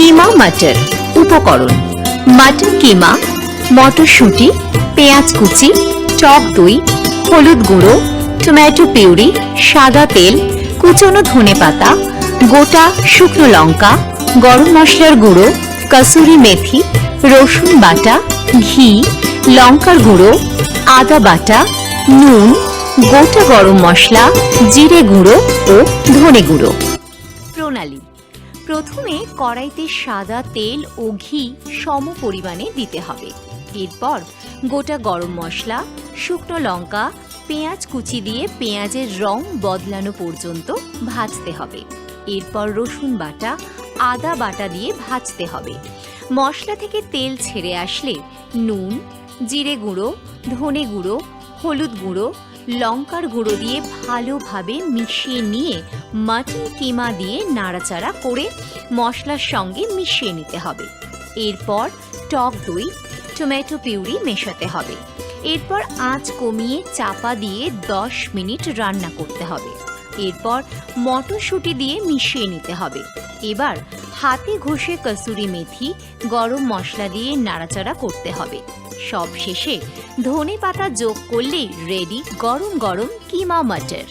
कीमा मटर। उपकरण मटर कीमा, मटरशुंटी, पेঁয়াজ कुचि, टक दई, हलुद गुঁড়ো, टमेटो पिउरी, सादा तेल, कुचोनो धनेपाता, गोटा शुकनो लंका, गरम मशलार गुঁড়ো, कसूरी मेथी, रसुन बाटा, घी, लंकार गुঁড়ো, आदा बाटा, নুন, गोटा गरम मशला, जिरे गुঁড়ো और धने गुঁড়ো। प्रणाली प्रथमे कड़ाईते सादा तेल और घी सम परिमाणे दिते हबे। एरपर गोटा गरम मशला, शुकनो लंका, पेঁয়াজ कुचि दिए पेঁয়াজের रंग बदलानो पर्यन्त भाजते हबे। एरपर रसुन बाटा, आदा बाटा दिए भाजते हबे। मशला थेके तेल छेड़े आसले নুন, जिरे गुঁড়ো, धने गुঁড়ো, हलुद गुঁড়ো, लंकार गुঁড়ো दिए भालोभाবে मिशिয়ে নিয়ে मटन कीमा दिए नाड़ाचाड़ा करे मशलार संगे मिशिয়ে নিতে হবে। एरपर टक दई, टमेटो पिउरी मेशाते हबे। एरपर आँच कमिয়ে चापा दिए 10 मिनट रान्ना करते हबे। एरपर मटरशुंटी दिए मिशिয়ে নিতে হবে। এবার हाथे घषे कसूरी मेथी, गरम मशला दिए नाड़ाचाड़ा करते हबे। सब शेषे धने पाता जोग करलेই रेडी गरम गरम कीमा मटर।